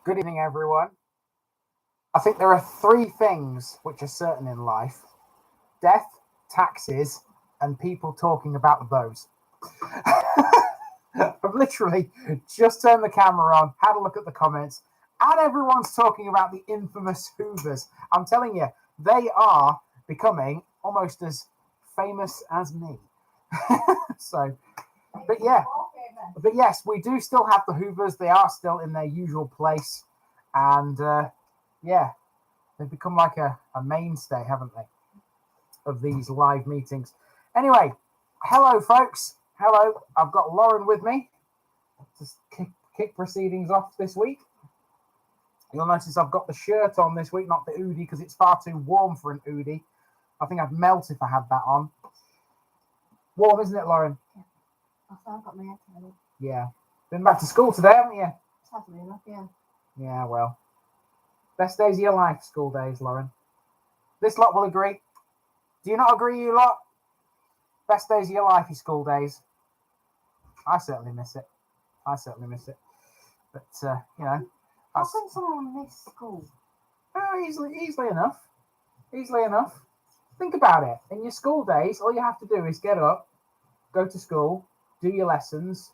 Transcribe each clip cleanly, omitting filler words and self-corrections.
Good evening, everyone. I think there are three things which are certain in life: death, taxes, and people talking about those. I've literally just turned the camera on, had a look at the comments, and everyone's talking about the infamous Hoovers. I'm telling you, they are becoming almost as famous as me. so, but yeah, but yes, we do still have the Hoovers. They are still in their usual place, and yeah, they've become like a mainstay, haven't they, of these live meetings. Anyway, hello, folks. Hello. I've got Lauren with me to kick proceedings off this week. You'll notice I've got the shirt on this week, not the hoodie, because it's far too warm for an hoodie. I think I'd melt if I had that on. Warm, isn't it, Lauren? Yeah. I've got my head on. Yeah. Been back to school today, haven't you? Sadly enough, yeah. Yeah, well. Best days of your life, school days, Lauren. This lot will agree. Do you not agree, you lot? Best days of your life, your school days. I certainly miss it. But, you know. How can someone miss school? Easily enough. Easily enough. Think about it. In your school days, all you have to do is get up, go to school, do your lessons,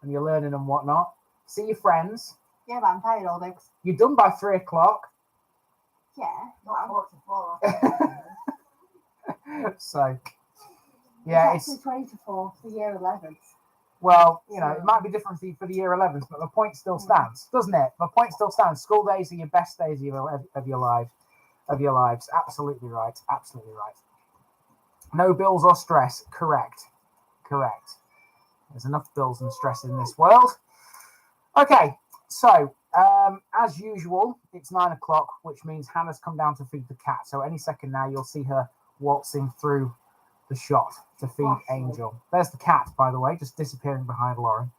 and your learning and whatnot. See your friends. Yeah, but I'm tired all day. You're done by 3 o'clock. Yeah, not 4 to 4. So, yeah, it's actually 20 to 4 for year 11s. Well, you know, it might be different for the year 11s, but the point still stands, doesn't it? The point still stands. School days are your best days of your lives. Absolutely right. Absolutely right. No bills or stress. Correct. There's enough bills and stress in this world. Okay, so as usual, it's 9 o'clock, which means Hannah's come down to feed the cat. So any second now, you'll see her waltzing through the shot to feed Angel. There's the cat, by the way, just disappearing behind Lauren.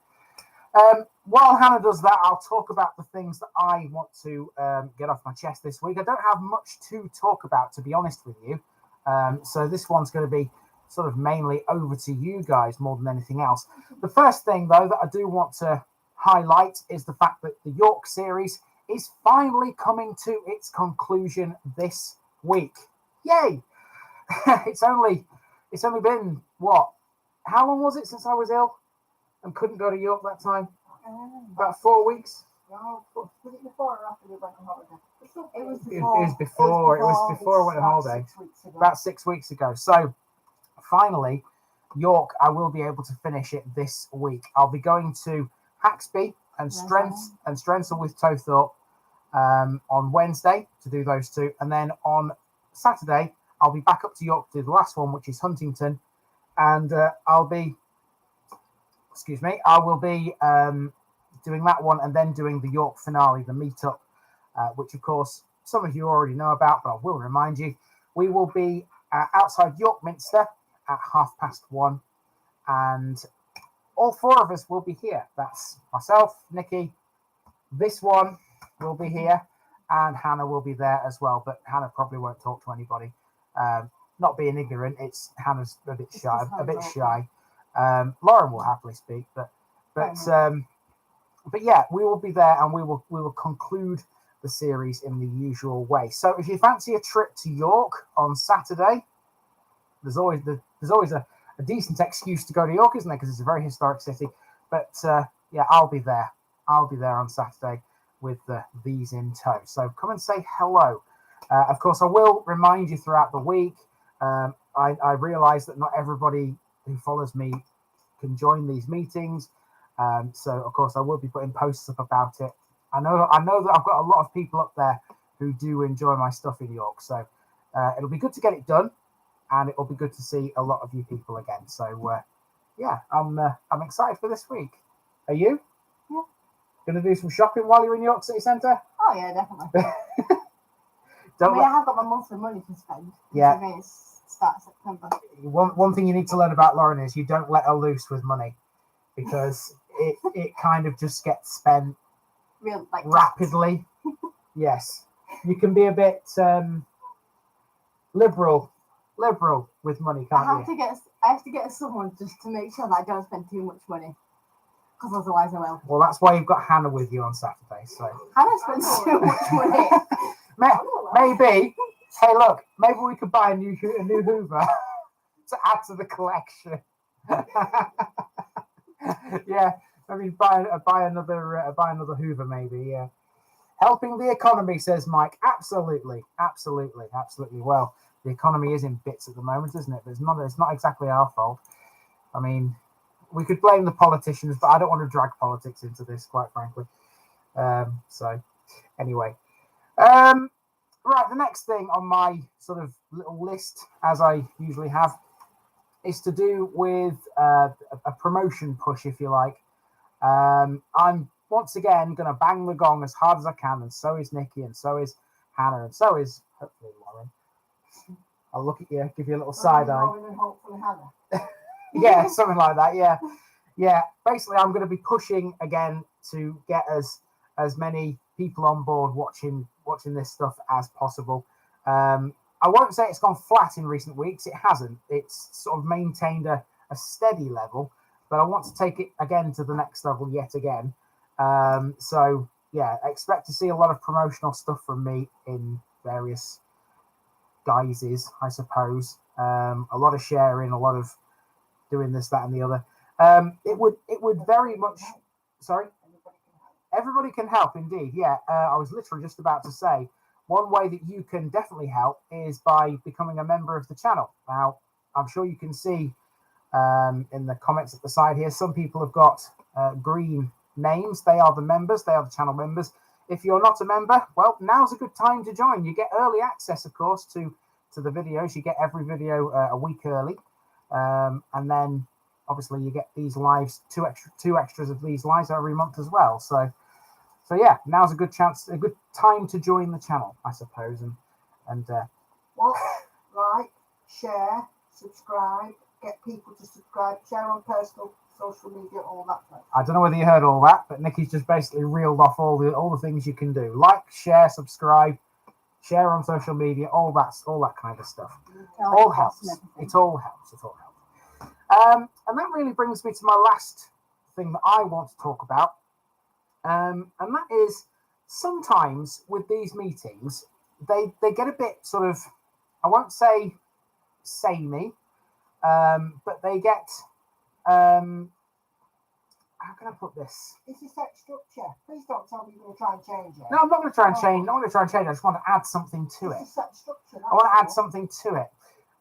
While Hannah does that, I'll talk about the things that I want to get off my chest this week. I don't have much to talk about, to be honest with you. So this one's going to be sort of mainly over to you guys more than anything else. The first thing, though, that I do want to highlight is the fact that the York series is finally coming to its conclusion this week. Yay! It's only been what? How long was it since I was ill and couldn't go to York that time? About 4 weeks. No, was it before or after we went on holiday? It was before. It was before I went on holiday. About 6 weeks ago. So finally, York, I will be able to finish it this week. I'll be going to Haxby and Strensall with Tothorpe on Wednesday to do those two, and then on Saturday I'll be back up to York to do the last one, which is Huntington, and I will be doing that one and then doing the York finale, the meetup, which of course some of you already know about, but I will remind you, we will be outside York Minster at 1:30, and all 4 of us will be here. That's myself, Nikki, this one will be here, and Hannah will be there as well, but Hannah probably won't talk to anybody. Not being ignorant, it's Hannah's a bit shy. Lauren will happily speak, but yeah, we will be there, and we will conclude the series in the usual way. So if you fancy a trip to York on Saturday, there's always a decent excuse to go to York, isn't there? Because it's a very historic city. But yeah, I'll be there. I'll be there on Saturday with these in tow. So come and say hello. Of course, I will remind you throughout the week. I realise that not everybody who follows me can join these meetings. So of course, I will be putting posts up about it. I know that I've got a lot of people up there who do enjoy my stuff in York. So it'll be good to get it done, and it'll be good to see a lot of you people again. So yeah, I'm excited for this week. Are you? Yeah. Gonna do some shopping while you're in York City Centre? Oh yeah, definitely. I have got my monthly money to spend. Yeah. Start September. One thing you need to learn about Lauren is you don't let her loose with money, because it kind of just gets spent rapidly. Yes, you can be a bit liberal with money, can't you? I have to get someone just to make sure that I don't spend too much money. Because otherwise I will. Well, that's why you've got Hannah with you on Saturday. So Hannah spends too much money. Maybe. Hey, look. Maybe we could buy a new Hoover to add to the collection. Yeah. Maybe buy another Hoover. Maybe. Yeah. Helping the economy, says Mike. Absolutely. Well, the economy is in bits at the moment, isn't it? But it's not exactly our fault. I mean, we could blame the politicians, but I don't want to drag politics into this, quite frankly. So, anyway. Right, the next thing on my sort of little list, as I usually have, is to do with a promotion push, if you like. I'm once again going to bang the gong as hard as I can, and so is Nikki, and so is Hannah, and so is hopefully Lauren. I'll look at you, give you a little side eye. And hopefully Hannah. Yeah, something like that. Yeah. Basically, I'm going to be pushing again to get as many people on board watching this stuff as possible. I won't say it's gone flat in recent weeks. It hasn't. It's sort of maintained a steady level, but I want to take it again to the next level yet again. So yeah, expect to see a lot of promotional stuff from me in various guises, I suppose. A lot of sharing, a lot of doing this, that, and the other. It would very much. Sorry. Everybody can help, indeed. Yeah, I was literally just about to say, one way that you can definitely help is by becoming a member of the channel. Now, I'm sure you can see in the comments at the side here, some people have got green names. They are the members. They are the channel members. If you're not a member, well, now's a good time to join. You get early access, of course, to the videos. You get every video a week early. And then, obviously, you get these lives, two extras of these lives every month as well. So yeah, now's a good time to join the channel, I suppose. And Like, share, subscribe, get people to subscribe, share on personal social media, all that stuff. I don't know whether you heard all that, but Nikki's just basically reeled off all the things you can do: like, share, subscribe, share on social media, all that kind of stuff. All helps. It all helps. And that really brings me to my last thing that I want to talk about. And that is, sometimes with these meetings, they get a bit sort of, I won't say samey, but they get, how can I put this? This is set structure. Please don't tell me you're going to try and change it. No, I'm not going to try and change. I just want to add something to it. This is set structure. I want to add something to it.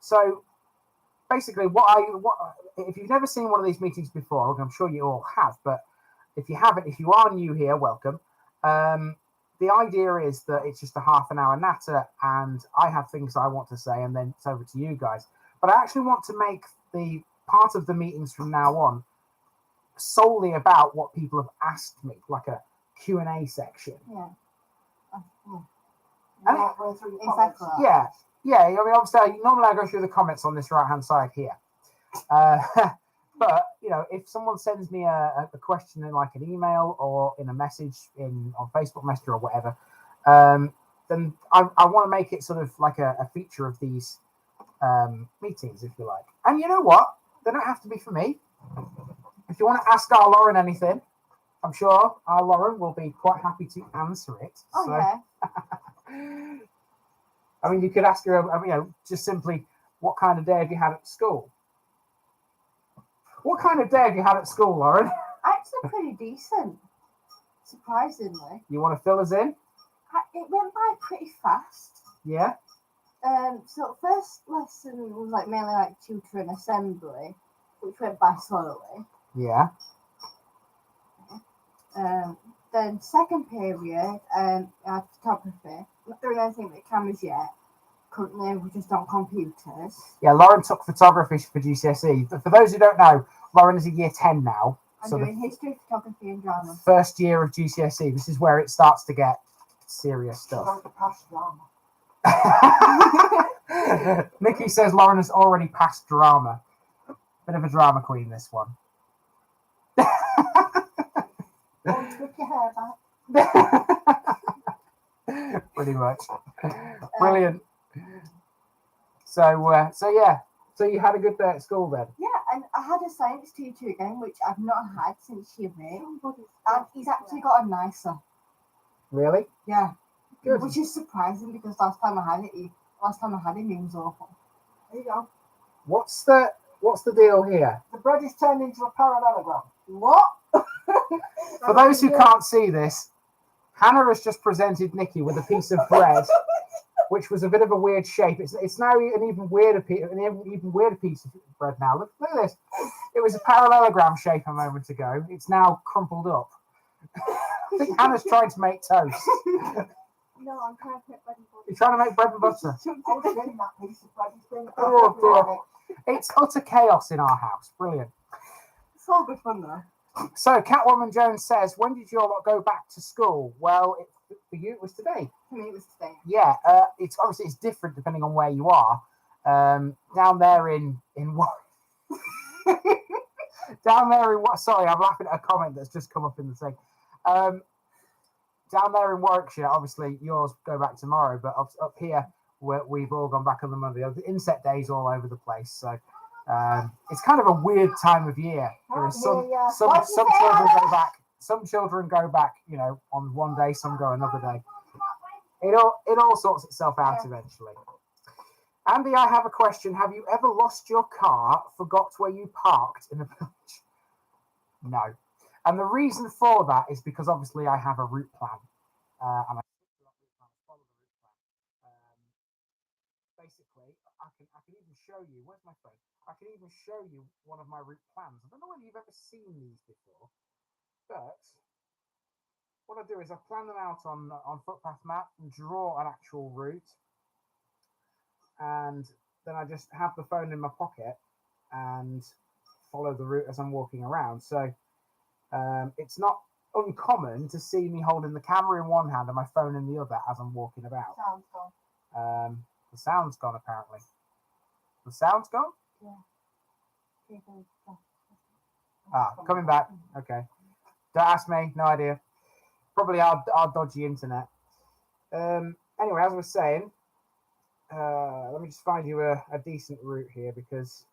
So basically, if you've never seen one of these meetings before, I'm sure you all have, but if you haven't, if you are new here, welcome. The idea is that it's just a half an hour natter, and I have things I want to say, and then it's over to you guys. But I actually want to make the part of the meetings from now on solely about what people have asked me, like a Q&A section. Yeah. Exactly. Yeah. I mean, obviously, normally I go through the comments on this right-hand side here. But, if someone sends me a question in like an email or in a message on Facebook Messenger or whatever, then I want to make it sort of like a feature of these meetings, if you like. And you know what? They don't have to be for me. If you want to ask our Lauren anything, I'm sure our Lauren will be quite happy to answer it. Yeah. I mean, you could ask her, just simply, what kind of day have you had at school? What kind of day have you had at school, Lauren? Actually, pretty decent, surprisingly. You want to fill us in? It went by pretty fast. Yeah. So first lesson was mainly tutor and assembly, which went by slowly. Yeah. Then second period, I had photography. Not doing anything with cameras yet. Currently, we're just on computers. Yeah, Lauren took photography for GCSE. But for those who don't know, Lauren is in year 10 now. I'm doing history, photography, and drama. First year of GCSE. This is where it starts to get serious stuff. Nikki says Lauren has already passed drama. Bit of a drama queen, this one. Don't twist your hair back. Pretty much. Brilliant. So yeah. So you had a good day at school then? Yeah, And I had a science teacher again, which I've not had since year 8. And he's actually got a nicer. Really? Yeah. Good. Which is surprising because last time I had him, he was awful. There you go. What's the deal here? The bread is turned into a parallelogram. What? For those who can't see this, Hannah has just presented Nikki with a piece of bread, which was a bit of a weird shape. It's now an even weirder piece of bread now. Look at this. It was a parallelogram shape a moment ago. It's now crumpled up. I think Hannah's trying to make toast. No, I'm trying to make bread and butter. You're trying to make bread and butter. I was getting that piece of bread. It's been Oh dear. It's utter chaos in our house. Brilliant. It's all good fun though. So Catwoman Jones says, when did you all go back to school? Well, for you it was today. For me, it was today. Yeah, it's obviously it's different depending on where you are. Down there in what? Down there in what? Sorry, I'm laughing at a comment that's just come up in the thing. Down there in Warwickshire, obviously yours go back tomorrow, but up here we've all gone back on the Monday. The inset days all over the place, so it's kind of a weird time of year. There is some children go back. Some children go back, on one day. Some go another day. It all sorts itself out eventually. Andy, I have a question. Have you ever lost your car, forgot where you parked in a village? No. And the reason for that is because obviously I have a route plan. And I follow the route plan. Basically, I can even show you. Where's my phone? I can even show you one of my route plans. I don't know whether you've ever seen these before, but what I do is I plan them out on Footpath Map and draw an actual route, and then I just have the phone in my pocket and follow the route as I'm walking around. So it's not uncommon to see me holding the camera in one hand and my phone in the other as I'm walking about. Sound's gone. The sound's gone apparently. The sound's gone? Yeah. Coming back. Okay. Don't ask me. No idea. Probably our dodgy internet. Anyway, as I was saying, let me just find you a decent route here because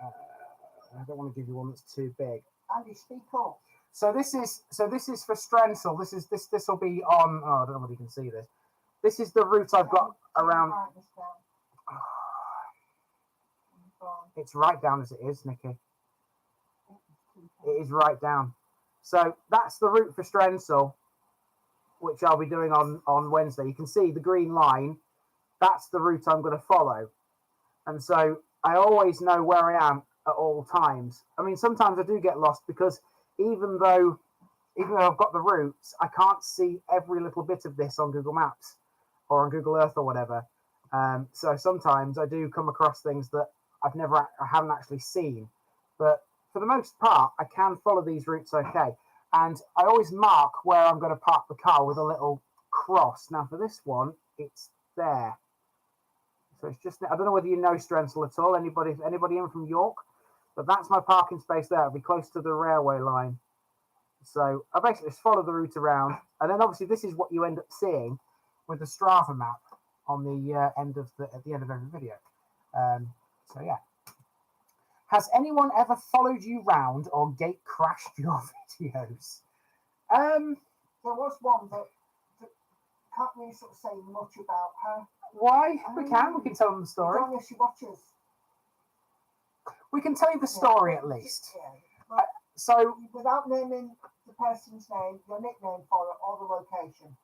I don't want to give you one that's too big. Andy, speak up. So this is for Strensel. This will be on. Oh, I don't know whether you can see this. This is the route I've got around. It's right down as it is, Nikki. It is right down. So that's the route for Strensel, which I'll be doing on Wednesday. You can see the green line. That's the route I'm going to follow. And so I always know where I am at all times. I mean, sometimes I do get lost because even though I've got the routes, I can't see every little bit of this on Google Maps or on Google Earth or whatever. So sometimes I do come across things that I haven't actually seen. But for the most part, I can follow these routes okay. And I always mark where I'm going to park the car with a little cross. Now for this one, it's there. So it's just, I don't know whether you know Strensel at all. Anybody in from York? But that's my parking space there. It'll be close to the railway line. So I basically just follow the route around. And then obviously this is what you end up seeing with the Strava map on the at the end of every video. So yeah. Has anyone ever followed you round or gate crashed your videos? There was one that can't really sort of say much about her. Why? We can tell them the story. As long as she watches. We can tell you the story at least. Yeah. So without naming the person's name, your nickname for it, or the location.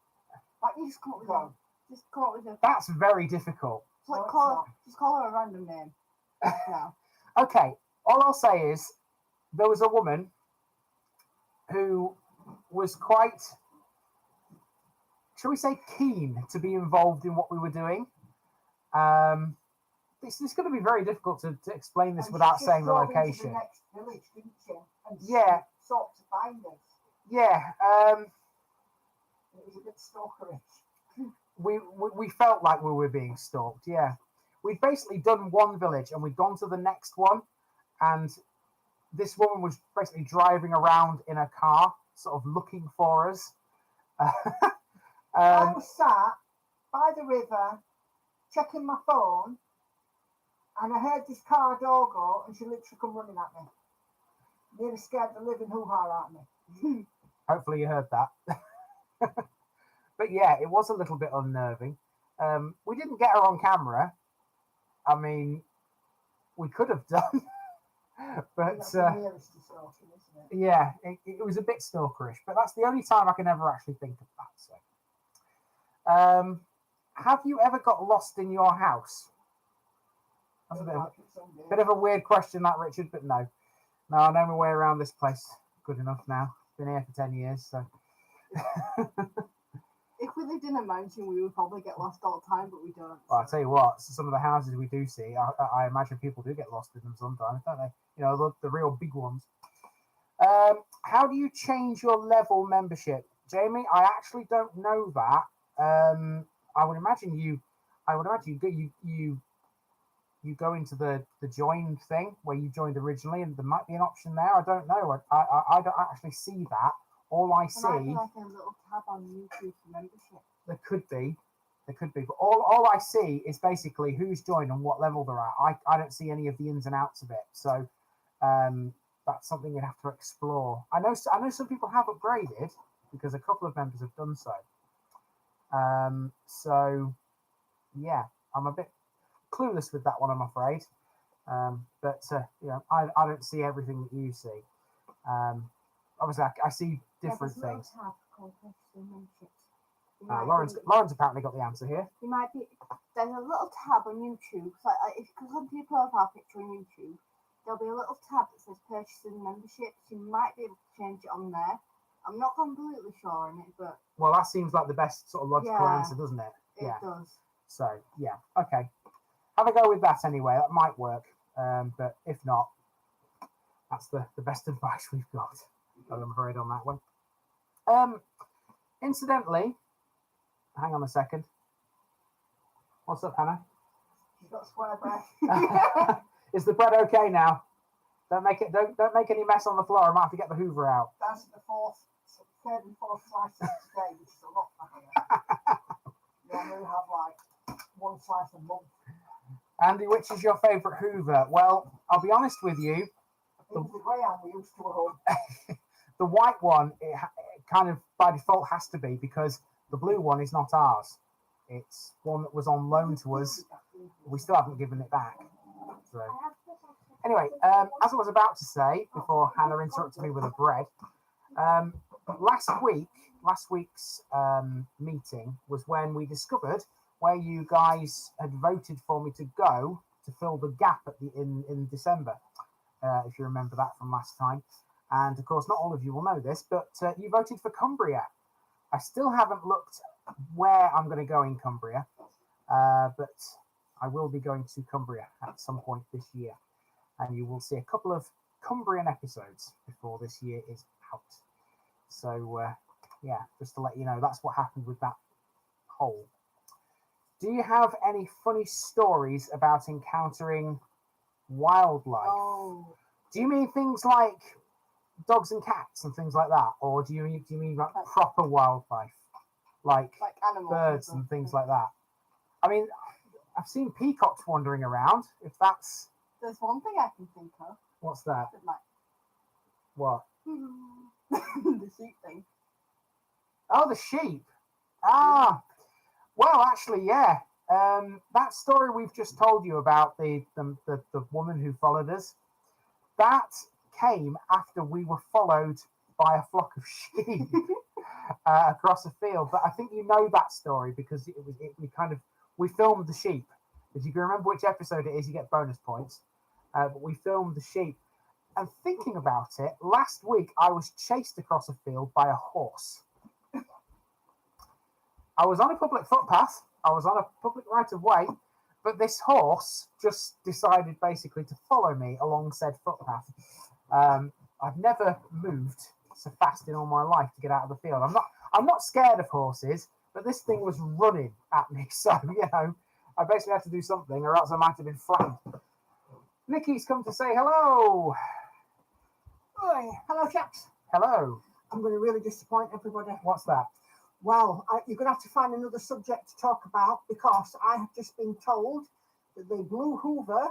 Like you just come up with a. That's very difficult. Like just call her a random name. No. Okay, all I'll say is there was a woman who was quite, shall we say, keen to be involved in what we were doing. It's going to be very difficult to explain this without saying the location. The next village, didn't she? And yeah. Sought to find us. Yeah. It was a bit stalkerish. We felt like we were being stalked. Yeah. We'd basically done one village and we'd gone to the next one, and this woman was basically driving around in a car, sort of looking for us. I was sat by the river, checking my phone, And I heard this car door go, and she literally come running at me. Nearly scared the living hoo-ha out of me. Hopefully you heard that. But yeah, it was a little bit unnerving. We didn't get her on camera. I mean, we could have done. But That's the nearest to stalking, isn't it? yeah, it was a bit stalkerish. But that's the only time I can ever actually think of that. So, have you ever got lost in your house? That's a bit of a weird question, that, Richard. But no, I know my way around this place good enough now. Been here for 10 years, so. If we lived in a mansion, we would probably get lost all the time, but we don't. Well, I'll tell you what, some of the houses we do see, I imagine people do get lost in them sometimes, don't they? You know, the real big ones. How do you change your level membership? Jamie, I actually don't know that. I would imagine you go into the join thing where you joined originally, and there might be an option there. I don't know. I don't actually see that. All I see, there might be like a little tab on YouTube for membership. There could be, but all I see is basically who's joined and what level they're at. I don't see any of the ins and outs of it. So that's something you'd have to explore. I know some people have upgraded because a couple of members have done so. So yeah, I'm a bit clueless with that one, I'm afraid. But you know, I don't see everything that you see. Obviously, I see different things. Lauren's apparently got the answer here. You might be. There's a little tab on YouTube. Because on your profile picture on YouTube, there'll be a little tab that says purchasing memberships. You might be able to change it on there. I'm not completely sure on it, but well, that seems like the best sort of logical answer, doesn't it? It does. So yeah, okay. Have a go with that anyway. That might work. But if not, that's the best advice we've got. I'm afraid on that one. Incidentally, hang on a second. What's up, Hannah? She's got square bread. Is the bread okay now? Don't make any mess on the floor. I might have to get the Hoover out. That's the third and fourth slices today, which is a lot happier. You only have like one slice a month. Andy, which is your favourite Hoover? Well, I'll be honest with you. The Graham we used to at home. The white one, it kind of by default has to be, because the blue one is not ours. It's one that was on loan to us. We still haven't given it back. So anyway, as I was about to say before Hannah interrupted me with a bread, last week's meeting was when we discovered where you guys had voted for me to go to fill the gap in December, if you remember that from last time. And of course, not all of you will know this, but you voted for Cumbria. I still haven't looked where I'm going to go in Cumbria, but I will be going to Cumbria at some point this year. And you will see a couple of Cumbrian episodes before this year is out. So, yeah, just to let you know, that's what happened with that hole. Do you have any funny stories about encountering wildlife? Oh. Do you mean things like dogs and cats and things like that, or do you mean like proper wildlife, like animals, birds and things like that? I mean, I've seen peacocks wandering around. If that's there's one thing I can think of. What's that? Like, what? The sheep thing. Oh, the sheep. Ah, well, actually, yeah. That story we've just told you about the woman who followed us, that came after we were followed by a flock of sheep across a field. But I think you know that story because we filmed the sheep. If you can remember which episode it is, you get bonus points. But we filmed the sheep. And thinking about it, last week I was chased across a field by a horse. I was on a public footpath. I was on a public right of way, but this horse just decided basically to follow me along said footpath. I've never moved so fast in all my life to get out of the field. I'm not scared of horses, but this thing was running at me, so you know, I basically had to do something, or else I might have been flattened. Nikki's come to say hello. Hi. Hello, chaps. Hello. I'm going to really disappoint everybody. What's that? Well, you're going to have to find another subject to talk about because I have just been told that the Blue Hoover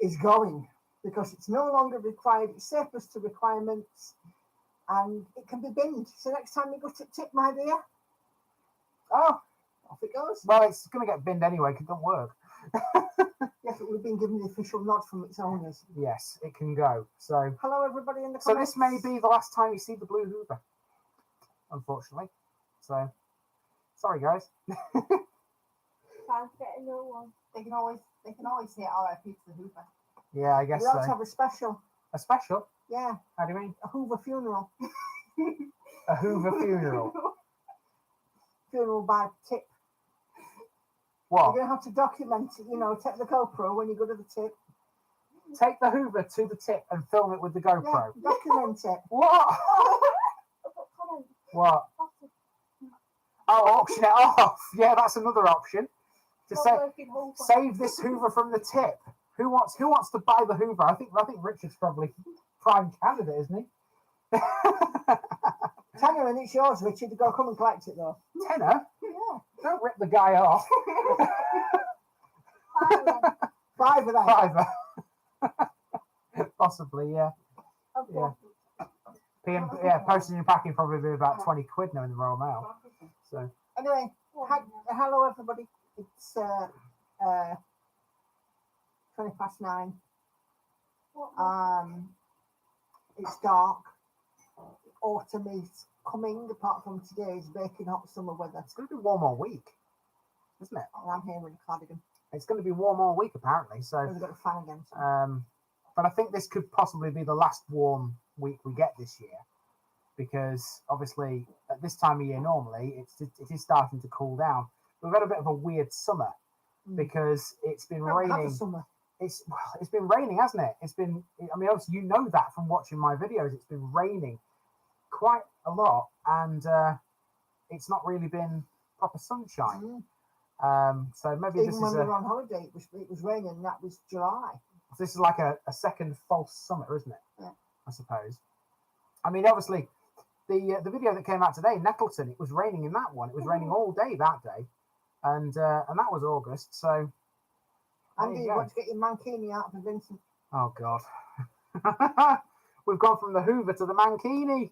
is going because it's no longer required. It's surplus to requirements, and it can be binned. So next time you go to tip, my dear, oh, off it goes. Well, it's going to get binned anyway because it doesn't work. Yes, but we've been given the official nod from its owners. Yes, it can go. So, Hello, everybody in the so comments. this may be the last time you see the blue Hoover, unfortunately. So, sorry, guys. Time to get a new one. They can always say R.I.P. to the Hoover. Yeah, I guess We ought to so. have a special. A special? Yeah, How do you mean? a Hoover funeral. A Hoover funeral? Funeral by tip. What? You're going to have to document it, take the GoPro when you go to the tip. Take the Hoover to the tip and film it with the GoPro. Yeah, document it. What? What? Oh, auction it off. Yeah, that's another option. To save this Hoover from the tip. Who wants to buy the Hoover? I think Richard's probably prime candidate, isn't he? Tenner, and it's yours, Richard. You've got to come and collect it, though. Tenner? Yeah. Don't rip the guy off. Five of that. Fiver. Possibly, yeah. Yeah. Postage and packing probably be about 20 quid now in the Royal Mail. So Anyway, hello, everybody. It's 9:20. It's dark. Autumn is coming, apart from today's baking hot summer weather. it's going to be warm all week, isn't it? And I'm here in a cardigan. It's going to be warm all week apparently. So, We've got a fan again. So. but I think this could possibly be the last warm week we get this year, because obviously at this time of year normally it is starting to cool down. We've had a bit of a weird summer because it's been raining. It's been raining, hasn't it? Obviously you know that from watching my videos. It's been raining quite a lot, and it's not really been proper sunshine. So maybe Even this when is we were on holiday, it was raining, and that was July. this is like a second false summer, isn't it? Yeah. I suppose. I mean, obviously, the video that came out today, Nettleton, it was raining in that one. It was raining all day that day, and that was August. So, Andy, you want to get your mankini out for Vincent? Oh God, we've gone from the Hoover to the Mankini.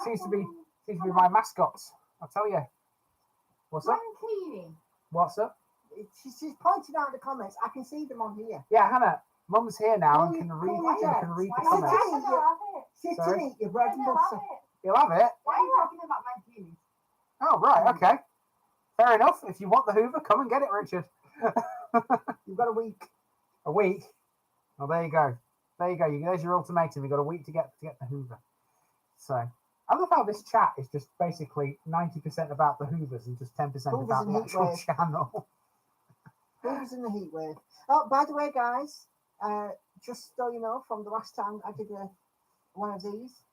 Seems to be my mascots. I'll tell you. What's up? Mankini. What's up? She's pointed out in the comments. I can see them on here. Yeah, Hannah, Mum's here now and can read the comments. Sit and eat your bread and butter. You'll have it. Why are you talking about Mankini? Oh right, okay. Fair enough. If you want the Hoover, come and get it, Richard. You've got a week. A week? Well, there you go. There's your ultimatum. You've got a week to get the Hoover. So I love how this chat is just basically 90% about the Hoovers and just 10% about the actual channel. Hoovers in the heat wave. Oh, by the way, guys, just so you know, from the last time I did one of these,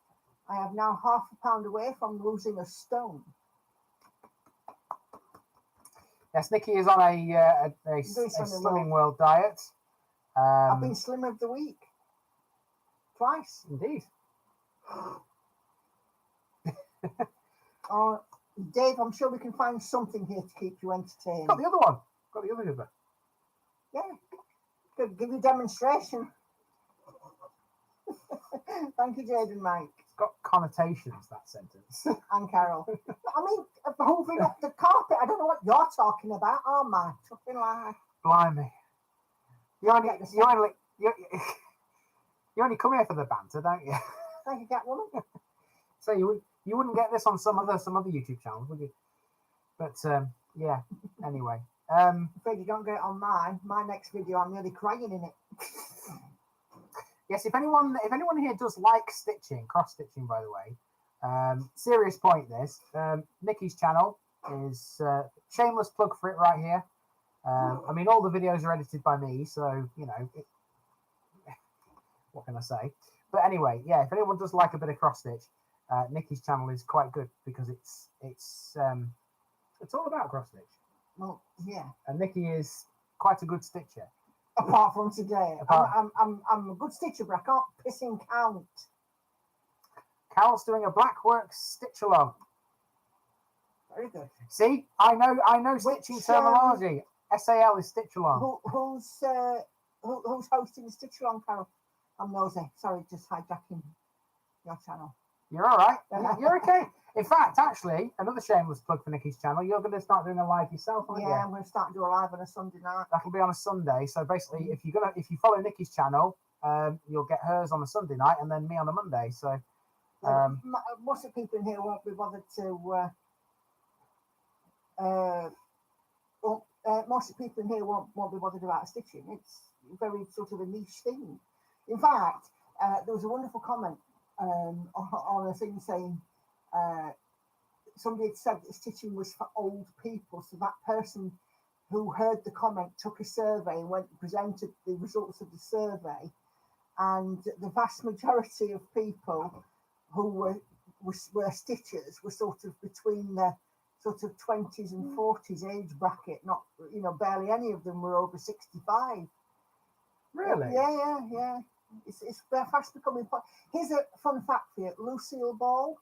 I have now ½ a pound away from losing a stone. Yes, Nikki is on a Slimming World diet. I've been Slim of the Week. Twice. Indeed. Dave, I'm sure we can find something here to keep you entertained. Got the other one. Got the other Hoover. Yeah. Good. Give you a demonstration. Thank you, Jade and Mike. It's got connotations, that sentence. And Carol. I mean, hoovering up the carpet. I don't know what you're talking about. Oh my fucking life. Blimey. You only come here for the banter, don't you? Thank you, Catwoman. So you wouldn't get this on some other YouTube channels, would you? But yeah. Anyway. I'm afraid you don't get it on mine. My next video, I'm nearly crying in it. Yes, if anyone here does like stitching, cross stitching, by the way, serious point. This Nikki's channel is shameless plug for it right here. I mean, all the videos are edited by me, so you know. What can I say? But anyway, yeah. If anyone does like a bit of cross stitch, Nikki's channel is quite good because it's all about cross stitch. Well, yeah. And Nikki is quite a good stitcher. Apart from today, I'm a good stitcher, but I can't pissing count. Carol's doing a Blackworks stitch along. Very good. See, I know stitching terminology. SAL is stitch along. Who's who's hosting the Stitch Along, Carol? I'm nosy. Sorry, just hijacking your channel. You're all right. You're okay. In fact, actually, another shameless plug for Nikki's channel. You're going to start doing a live yourself, aren't you? Yeah, I'm going to start to do a live on a Sunday night. That'll be on a Sunday. So basically, if you follow Nikki's channel, you'll get hers on a Sunday night and then me on a Monday. So Most of the people in here won't be bothered to. Most of the people in here won't be bothered about stitching. It's very sort of a niche thing. In fact, there was a wonderful comment on a thing saying somebody had said that stitching was for old people. So that person who heard the comment took a survey and went and presented the results of the survey, and the vast majority of people who were stitchers were sort of between the sort of 20s and 40s age bracket. Not, barely any of them were over 65. really, Yeah. It's fast becoming. Here's a fun fact for you: Lucille Ball.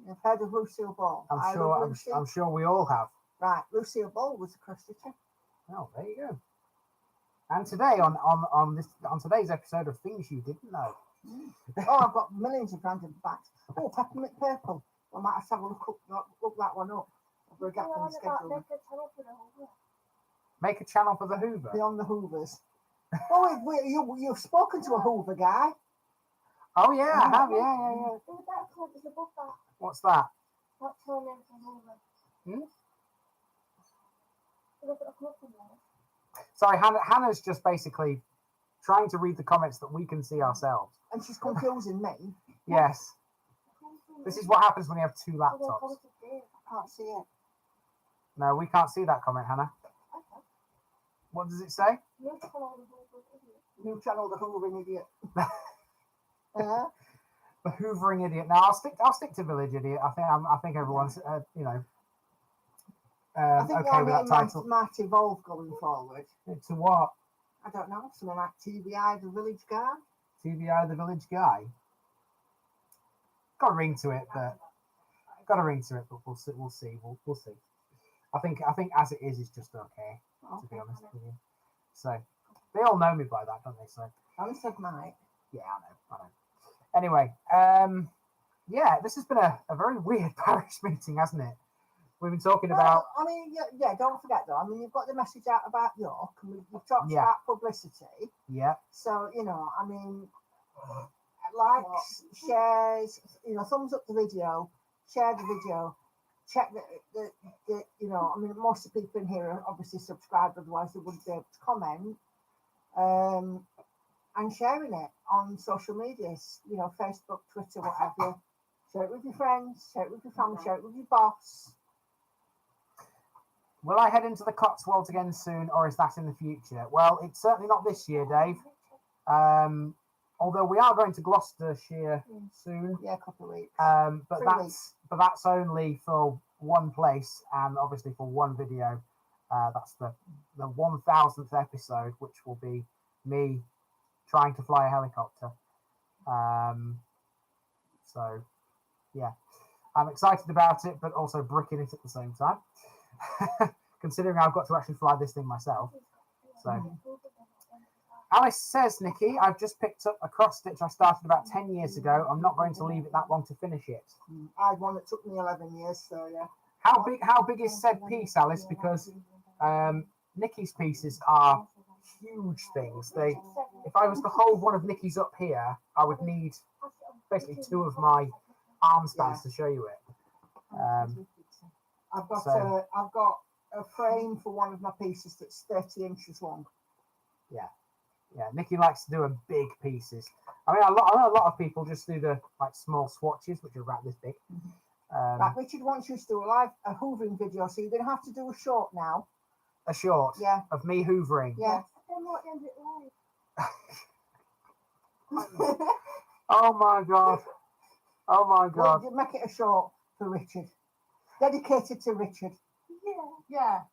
You've heard of Lucille Ball? I'm sure we all have. Right, Lucille Ball was a cross stitcher. Oh, there you go. And today on today's episode of Things You Didn't Know. Oh, I've got millions of random facts. Oh, peppermint purple. I might have to have a look that one up. Over a gap in the schedule. Make a channel for the Hoover. Beyond the Hoovers. Oh, you've spoken to a Hoover guy. Oh yeah, I have. Yeah. What's that? Sorry, Hannah's just basically trying to read the comments that we can see ourselves. And she's confusing me. Yes. This is what happens when you have two laptops. I can't see it. No, we can't see that comment, Hannah. What does it say? New channel, the Hoovering Idiot. The Hoovering Idiot. Now I'll stick to Village Idiot. I think everyone's I think okay with that title. might evolve going forward. To what? I don't know. Something like TVI, the Village Guy. TVI, the Village Guy. Got a ring to it, but we'll see. We'll see. I think as it is just okay. To be honest with you. So they all know me by that, don't they? So I said might. Yeah, I know. Anyway, this has been a very weird parish meeting, hasn't it? We've been talking about. I mean, yeah. Don't forget though. I mean, you've got the message out about York, and we've talked about publicity. Yeah. So I mean, likes, shares, thumbs up the video, share the video, check the I mean, most of the people in here are obviously subscribed, otherwise they wouldn't be able to comment. And sharing it on social medias, Facebook, Twitter, what have you. Share it with your friends, share it with your family, share it with your boss. Will I head into the Cotswolds again soon, or is that in the future? Well, it's certainly not this year, Dave. Although we are going to Gloucestershire soon. Yeah, a couple of weeks. But that's only for one place and obviously for one video. That's the 1000th episode, which will be me trying to fly a helicopter. So yeah, I'm excited about it, but also bricking it at the same time. Considering I've got to actually fly this thing myself. So Alice says, Nikki, I've just picked up a cross stitch I started about 10 years ago. I'm not going to leave it that long to finish it. I had one that took me 11 years, so yeah. How big is said piece, Alice? Because Nikki's pieces are huge things. If I was to hold one of Nikki's up here, I would need basically two of my arm spans to show you it. I've got a frame for one of my pieces that's 30 inches long. Yeah, Nikki likes to do a big pieces. I mean, a lot of people just do the small swatches, which are about this big. Right, Richard wants you to do a hoovering video, so you're going to have to do a short now. A short? Yeah. Of me hoovering? Yeah. Oh my god. Well, make it a short for Richard. Dedicated to Richard. Yeah.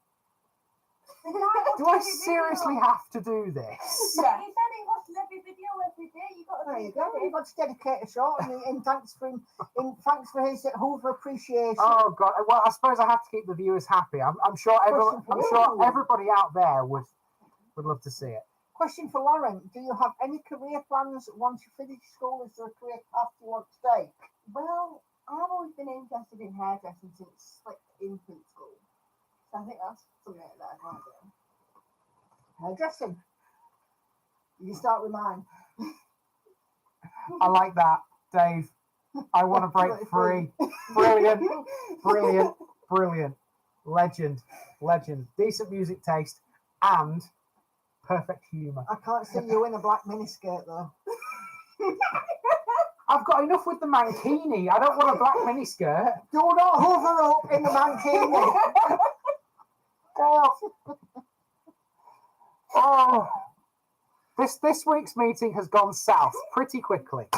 Do I seriously have to do this? Yeah. He said he watches every video every day. There you go. You've got to dedicate a short, and thanks for his Hoover appreciation. Oh god. Well, I suppose I have to keep the viewers happy. I'm sure everybody out there would love to see it. Question for Lauren: do you have any career plans once you finish school? Is there a career path you want to take? Well, I've always been interested in hairdressing since like infant school. So I think that's something that I want to do. Hairdressing. You start with mine. I like that, Dave. I want to break free. Brilliant, brilliant, brilliant. Legend, legend. Decent music taste and perfect humour. I can't see you in a black miniskirt though. I've got enough with the mankini. I don't want a black miniskirt. Do not hover up in the mankini. Oh, this week's meeting has gone south pretty quickly.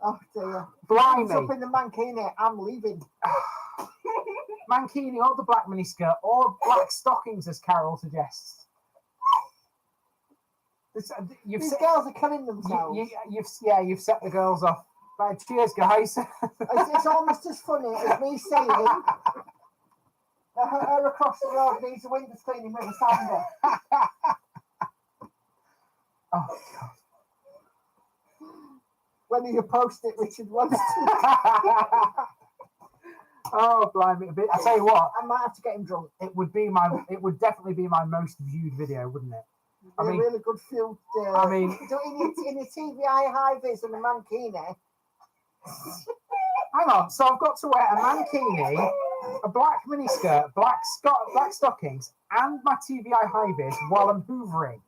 Oh dear. Blimey. Hands up in the mankini. I'm leaving. Mankini or the black miniskirt or black stockings, as Carol suggests. These girls are killing themselves. You've set the girls off. Right, cheers, guys. It's almost as funny as me saying that her across the road needs a window cleaning with a sander. Oh God. When you post it, Richard wants to. Oh, blimey! I tell you what, I might have to get him drunk. it would definitely be my most viewed video, wouldn't it? I mean, a really good field. I mean, in your TVI high vis and a mankini. Hang on, so I've got to wear a mankini, a black miniskirt, black stockings, and my TVI high vis while I'm hoovering.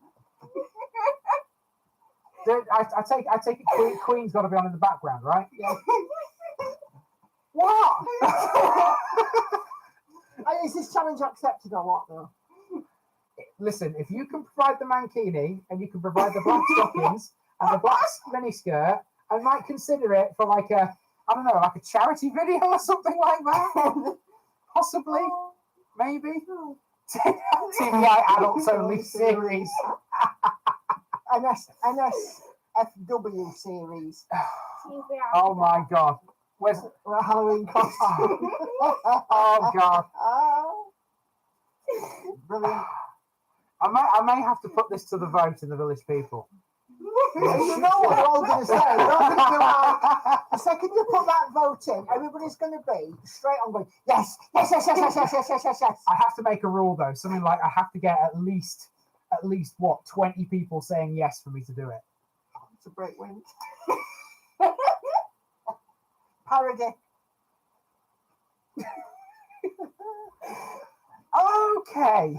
I take it Queen's got to be on in the background, right? Yeah. What? Is this challenge accepted or what though? Listen, if you can provide the mankini and you can provide the black stockings and the black miniskirt, I might consider it for like a charity video or something like that. Possibly, maybe. TVI Adults Only series. NSFW series. Oh my God. Where's a Halloween costume? Oh God. Brilliant. I may have to put this to the vote in the village people. You know what you're all going to say. Don't think you're like, the second you put that vote in, everybody's going to be straight on going, yes. I have to make a rule though, something like I have to get at least 20 people saying yes for me to do it. It's a great win. Parody. Okay.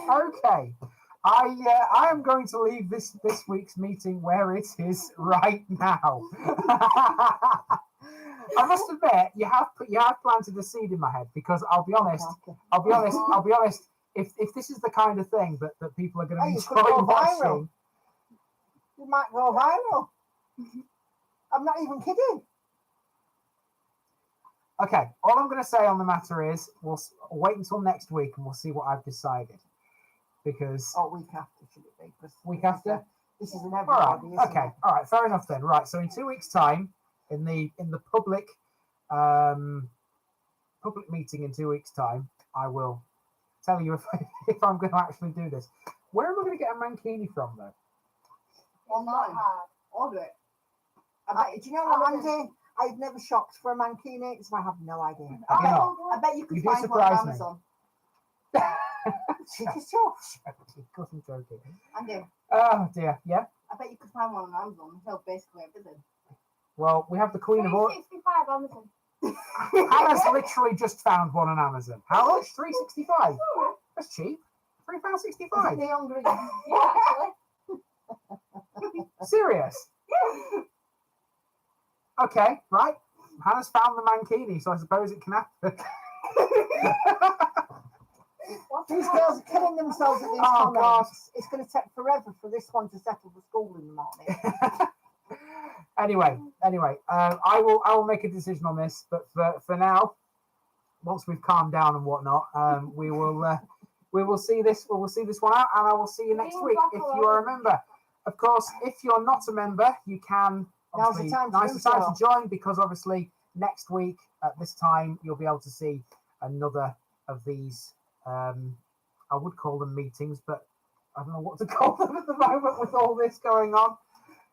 Okay. I am going to leave this week's meeting where it is right now. I must admit, you have planted a seed in my head because I'll be honest. If this is the kind of thing that people are going to enjoy watching, you might go viral. I'm not even kidding. Okay, all I'm going to say on the matter is we'll wait until next week and we'll see what I've decided. Because week after should it be? Week after? This is an everybody. All right. Okay. It? All right. Fair enough then. Right. So in 2 weeks' time, in the public meeting in 2 weeks' time, I will tell you if I'm going to actually do this. Where am I going to get a mankini from though? Online. Order it. Do you know what, Andy? I've never shopped for a mankini, so I have no idea. I bet you could find one on Amazon. She just jokes. I'm joking. I do. Oh dear. Yeah. I bet you could find one on Amazon. Tell basically everything. Well, we have the Queen of all. $3.65 Amazon. Hannah's literally just found one on Amazon. How much? $3.65. That's cheap. £3.65. The hungry. Yeah, actually. Serious? Yeah. Okay, right. Hannah's found the mankini, so I suppose it can happen. These girls are killing themselves at these comments. God. It's going to take forever for this one to settle for school in the morning. Anyway, I will make a decision on this, but for now, once we've calmed down and whatnot, we will see this one out, and I will see you next week if you are a member. Of course, if you're not a member, you can. Now's the time to join, because obviously next week at this time you'll be able to see another of these. I would call them meetings, but I don't know what to call them at the moment with all this going on.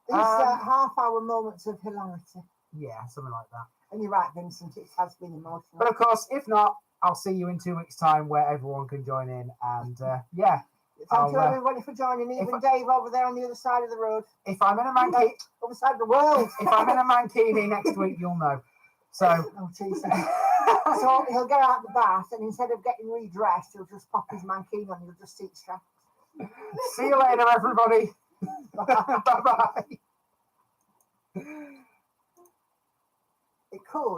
These half-hour moments of hilarity. Yeah, something like that. And you're right, Vincent, it has been emotional. But of course, if not, I'll see you in 2 weeks' time where everyone can join in. And yeah. Thank you, everybody, for joining. Even Dave over there on the other side of the road. If I'm in a mankini, other side of the world. If I'm in a mankini next week, you'll know. So, oh Jesus! So he'll get out the bath, and instead of getting redressed, he'll just pop his mankini on. He'll just sit strapped. See you later, everybody. Bye bye. It could.